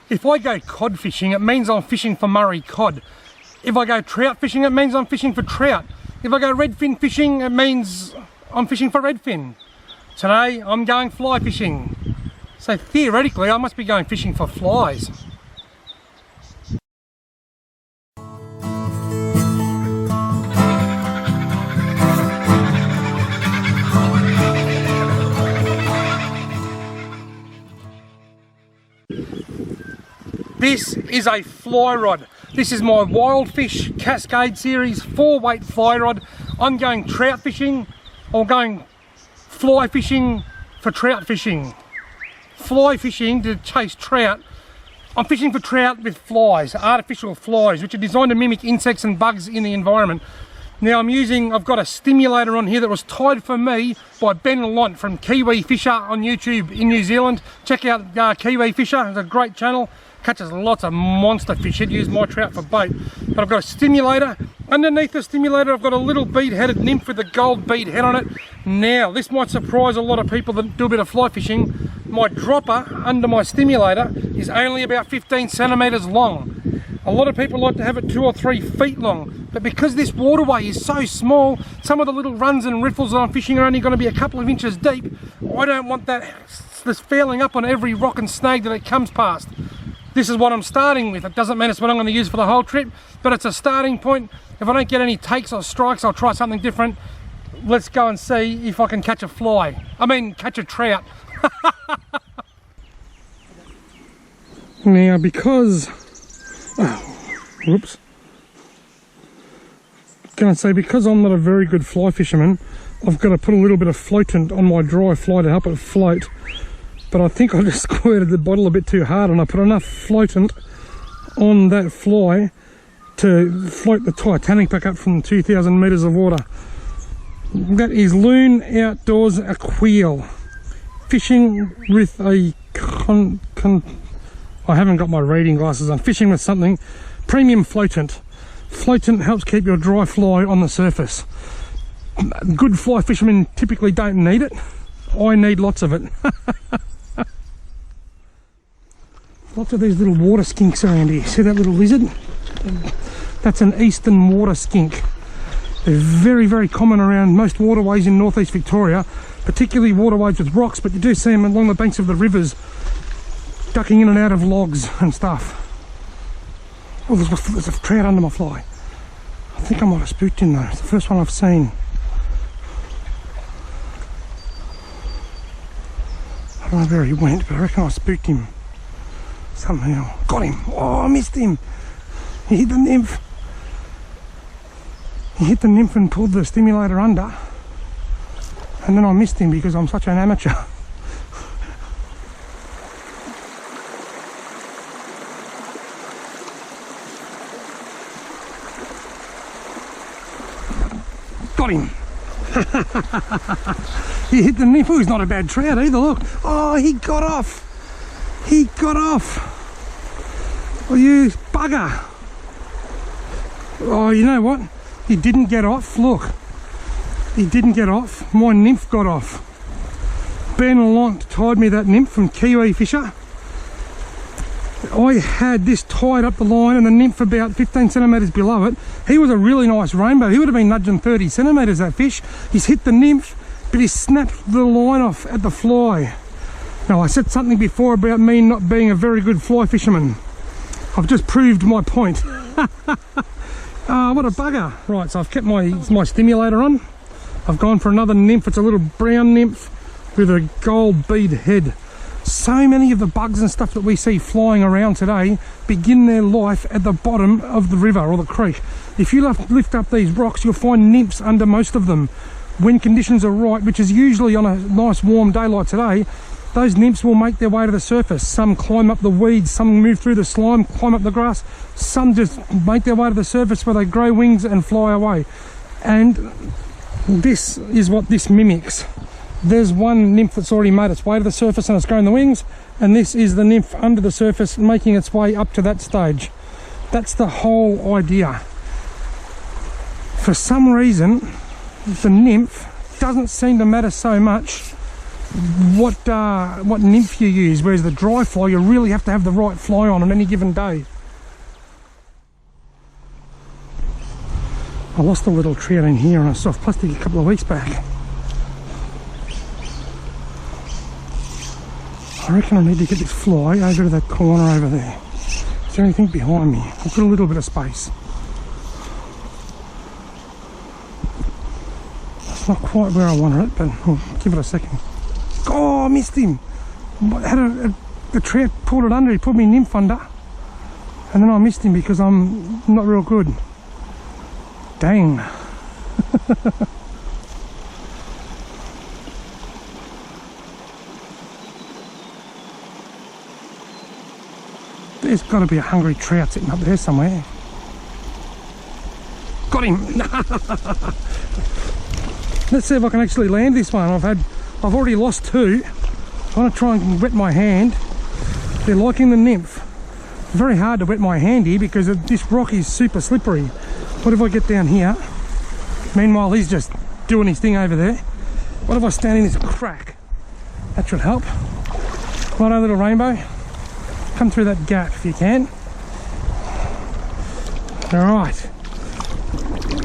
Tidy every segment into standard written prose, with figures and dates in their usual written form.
If I go cod fishing, it means I'm fishing for Murray cod. If I go trout fishing, it means I'm fishing for trout. If I go redfin fishing, it means I'm fishing for redfin. Today, I'm going fly fishing. So theoretically, I must be going fishing for flies. This is a fly rod. This is my Wild Fish Cascade Series 4-weight fly rod. I'm going trout fishing or going fly fishing for trout fishing. Fly fishing to chase trout. I'm fishing for trout with flies, artificial flies, which are designed to mimic insects and bugs in the environment. Now I've got a stimulator on here that was tied for me by Ben Lont from Kiwi Fisher on YouTube in New Zealand. Check out Kiwi Fisher, it's a great channel. Catches lots of monster fish. It used my trout for bait. But I've got a stimulator. Underneath the stimulator I've got a little bead-headed nymph with a gold bead head on it. Now this might surprise a lot of people that do a bit of fly fishing. My dropper under my stimulator is only about 15 centimeters long. A lot of people like to have it 2 or 3 feet long, but because this waterway is so small, some of the little runs and riffles that I'm fishing are only going to be a couple of inches deep. I don't want that this fouling up on every rock and snag that it comes past. This is what I'm starting with. It doesn't mean it's what I'm going to use for the whole trip, but it's a starting point. If I don't get any takes or strikes, I'll try something different. Let's go and see if I can catch a fly. catch a trout. Now because because I'm not a very good fly fisherman, I've got to put a little bit of floatant on my dry fly to help it float. But I think I just squirted the bottle a bit too hard, and I put enough floatant on that fly to float the Titanic back up from 2,000 metres of water. That is Loon Outdoors Aquil. Fishing with a I haven't got my reading glasses. I'm fishing with something. Premium floatant. Floatant helps keep your dry fly on the surface. Good fly fishermen typically don't need it. I need lots of it. Lots of these little water skinks around here. See that little lizard? That's an eastern water skink. They're very, very common around most waterways in northeast Victoria, particularly waterways with rocks, but you do see them along the banks of the rivers, ducking in and out of logs and stuff. Oh, there's a trout under my fly. I think I might have spooked him though. It's the first one I've seen. I don't know where he went, but I reckon I spooked him somehow. Got him. Oh, I missed him. He hit the nymph. He hit the nymph and pulled the stimulator under, and then I missed him because I'm such an amateur. Got him. He hit the nymph. Oh, he's not a bad trout either, look. Oh, he got off. He got off. Oh, you bugger. Oh, you know what? He didn't get off, look. He didn't get off. My nymph got off. Ben Lont tied me that nymph from Kiwi Fisher. I had this tied up the line and the nymph about 15 centimetres below it. He was a really nice rainbow. He would have been nudging 30 centimetres, that fish. He's hit the nymph, but he snapped the line off at the fly. Now, I said something before about me not being a very good fly fisherman. I've just proved my point. What a bugger. Right, so I've kept my stimulator on. I've gone for another nymph. It's a little brown nymph with a gold bead head. So many of the bugs and stuff that we see flying around today begin their life at the bottom of the river or the creek. If you lift up these rocks, you'll find nymphs under most of them. When conditions are right, which is usually on a nice warm day like today, those nymphs will make their way to the surface. Some climb up the weeds, some move through the slime, climb up the grass, some just make their way to the surface where they grow wings and fly away. And this is what this mimics. There's one nymph that's already made its way to the surface and it's grown the wings, and this is the nymph under the surface making its way up to that stage. That's the whole idea. For some reason, the nymph doesn't seem to matter so much what nymph you use, whereas the dry fly, you really have to have the right fly on any given day. I lost a little trout in here on a soft plastic a couple of weeks back. I reckon I need to get this fly over to that corner over there. Is there anything behind me? I've got a little bit of space. It's not quite where I wanted it, but I'll give it a second. Oh, I missed him. The trout pulled it under. He put me nymph under, and then I missed him because I'm not real good. Dang. There's got to be a hungry trout sitting up there somewhere. Got him. Let's see if I can actually land this one. I've already lost two. I want to try and wet my hand. They're liking the nymph. It's very hard to wet my hand here because this rock is super slippery. What if I get down here? Meanwhile, he's just doing his thing over there. What if I stand in this crack? That should help. Righto, little rainbow. Come through that gap if you can. Alright.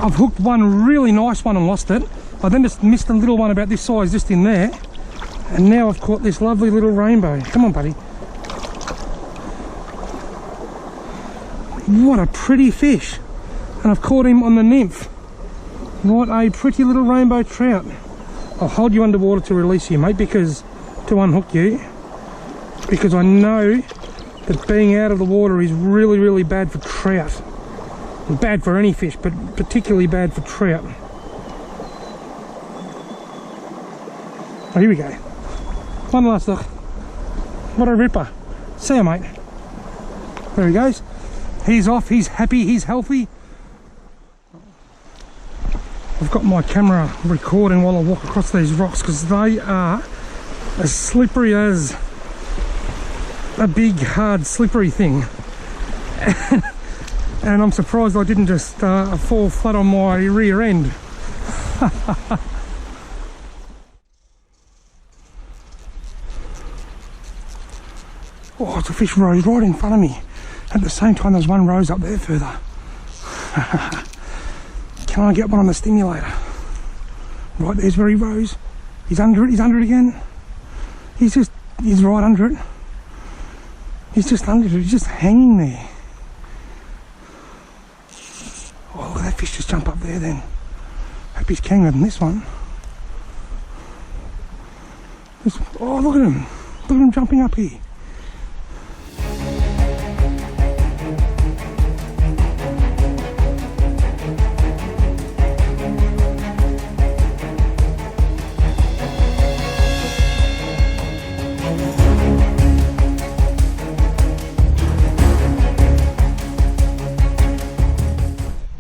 I've hooked one really nice one and lost it. I then just missed a little one about this size just in there. And now I've caught this lovely little rainbow. Come on, buddy. What a pretty fish. And I've caught him on the nymph. What a pretty little rainbow trout. I'll hold you underwater to release you, mate, to unhook you. Because I know that being out of the water is really, really bad for trout. Bad for any fish, but particularly bad for trout. Oh, here we go. One last look. What a ripper. See you, mate. There he goes. He's off, he's happy, he's healthy. I've got my camera recording while I walk across these rocks because they are as slippery as a big, hard, slippery thing. And I'm surprised I didn't just fall flat on my rear end. Oh, it's a fish rose right in front of me. At the same time, there's one rose up there further. Can I get one on the stimulator? Right, there's where he rose. He's under it again. He's right under it. He's just under it, he's just hanging there. Oh, look at that fish just jump up there then. Hope he's keener than this one. Oh, look at him. Look at him jumping up here.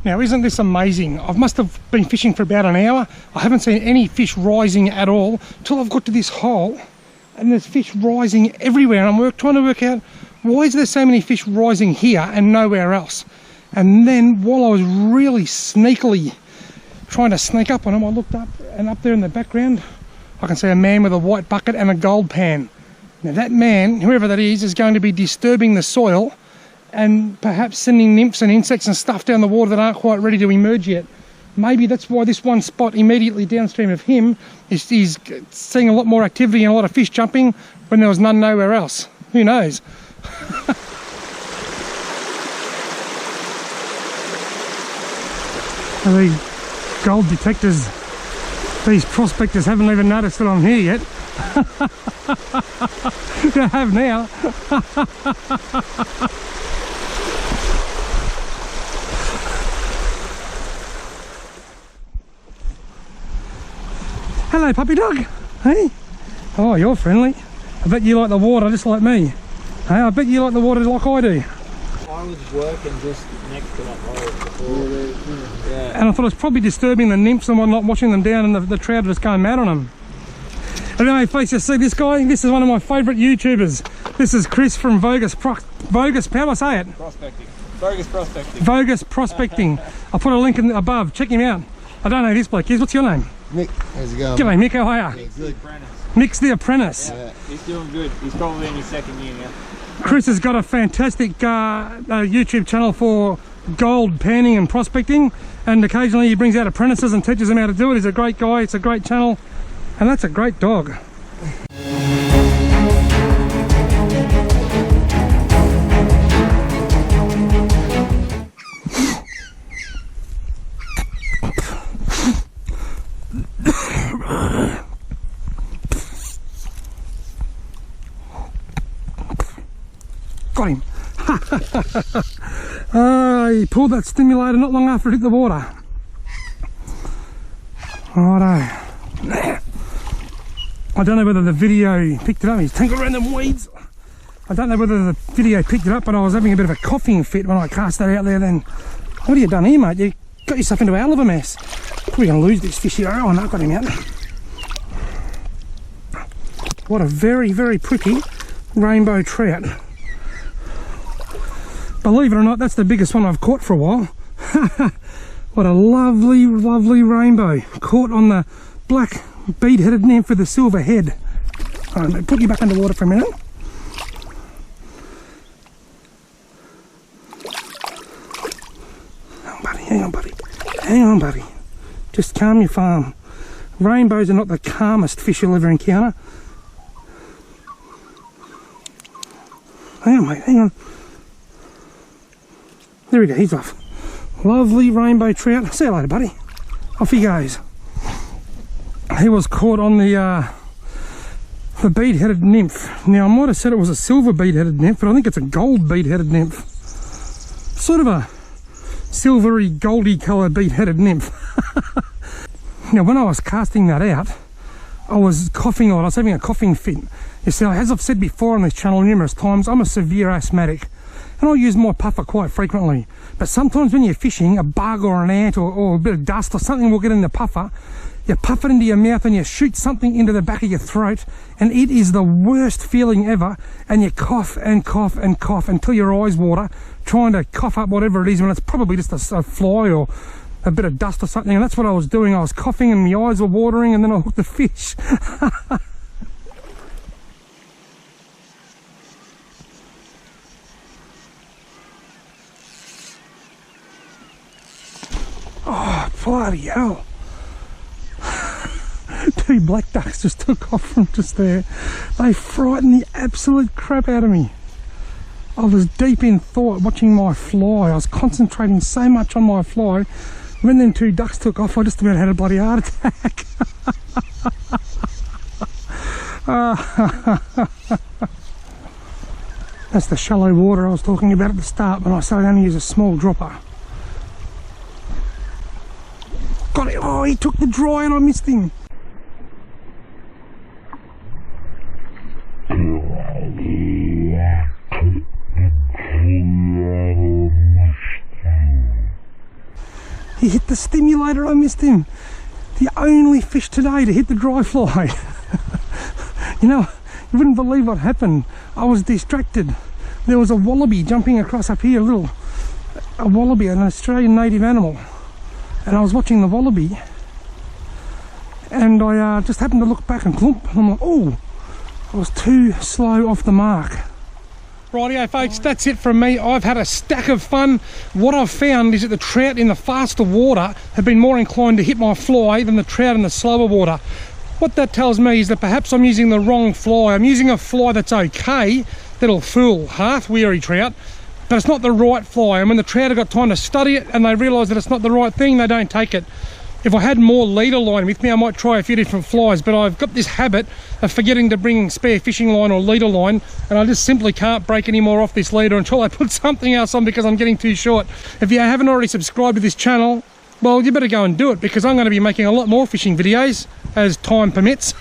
Now, isn't this amazing? I must have been fishing for about an hour. I haven't seen any fish rising at all till I've got to this hole, and there's fish rising everywhere. And I'm trying to work out, why is there so many fish rising here and nowhere else? And then while I was really sneakily trying to sneak up on them, I looked up, and up there in the background I can see a man with a white bucket and a gold pan. Now that man, whoever that is going to be disturbing the soil and perhaps sending nymphs and insects and stuff down the water that aren't quite ready to emerge yet. Maybe that's why this one spot immediately downstream of him is seeing a lot more activity and a lot of fish jumping when there was none nowhere else. Who knows? The gold detectors, these prospectors haven't even noticed that I'm here yet. They have now. Hello, puppy dog. Hey. Oh, you're friendly. I bet you like the water just like me. Hey, I bet you like the water like I do. I was working just next to that hole before. Yeah. And I thought it was probably disturbing the nymphs and whatnot, watching them down, and the trout just going mad on them. And then, folks, you see this guy? This is one of my favourite YouTubers. This is Chris from Vogus how do I say it? Prospecting. Vogus Prospecting. Vogus Prospecting. I'll put a link in above. Check him out. I don't know who this bloke is. What's your name? Mick, how's it going? G'day, Mick. How are you? Yeah, good. Mick's the apprentice. Yeah, he's doing good. He's probably in his second year now. Chris has got a fantastic YouTube channel for gold panning and prospecting, and occasionally he brings out apprentices and teaches them how to do it. He's a great guy, it's a great channel, and that's a great dog. Got him. He pulled that stimulator not long after it hit the water. Righto. I don't know whether the video picked it up. He's tangled around them weeds. I don't know whether the video picked it up, but I was having a bit of a coughing fit when I cast that out there then. What have you done here, mate? You got yourself into a hell of a mess. Probably going to lose this fish here. Oh, no, I got him out. What a very, very pretty rainbow trout. Believe it or not, that's the biggest one I've caught for a while. What a lovely, lovely rainbow. Caught on the black bead-headed nymph with a silver head. All right, put you back underwater for a minute. Hang on, buddy, hang on, buddy. Hang on, buddy. Just calm your farm. Rainbows are not the calmest fish you'll ever encounter. Hang on, mate, hang on. There we go, he's off. Lovely rainbow trout. See you later, buddy. Off he goes. He was caught on the bead-headed nymph. Now, I might have said it was a silver bead-headed nymph, but I think it's a gold bead-headed nymph. Sort of a silvery, goldy coloured bead-headed nymph. Now, when I was casting that out, I was coughing a lot. I was having a coughing fit. You see, as I've said before on this channel numerous times, I'm a severe asthmatic. And I use my puffer quite frequently. But sometimes when you're fishing, a bug or an ant or a bit of dust or something will get in the puffer. You puff it into your mouth and you shoot something into the back of your throat, and it is the worst feeling ever. And you cough and cough and cough until your eyes water, trying to cough up whatever it is, when it's probably just a fly or a bit of dust or something. And that's what I was doing. I was coughing and my eyes were watering, and then I hooked the fish. Oh, bloody hell. Two black ducks just took off from just there. They frightened the absolute crap out of me. I was deep in thought watching my fly. I was concentrating so much on my fly. When them two ducks took off, I just about had a bloody heart attack. That's the shallow water I was talking about at the start when I said I'd only use a small dropper. Got it. Oh, he took the dry and I missed him. He hit the stimulator, I missed him. The only fish today to hit the dry fly. You know, you wouldn't believe what happened. I was distracted. There was a wallaby jumping across up here, a wallaby, an Australian native animal. And I was watching the wallaby, and I just happened to look back and clump, and I'm like, oh, I was too slow off the mark. Rightio folks, that's it from me. I've had a stack of fun. What I've found is that the trout in the faster water have been more inclined to hit my fly than the trout in the slower water. What that tells me is that perhaps I'm using the wrong fly. I'm using a fly that's okay, that'll fool half-weary trout, but it's not the right fly. And when the trout have got time to study it and they realise that it's not the right thing, they don't take it. If I had more leader line with me, I might try a few different flies, but I've got this habit of forgetting to bring spare fishing line or leader line, and I just simply can't break any more off this leader until I put something else on, because I'm getting too short. If you haven't already subscribed to this channel, well, you better go and do it, because I'm going to be making a lot more fishing videos as time permits.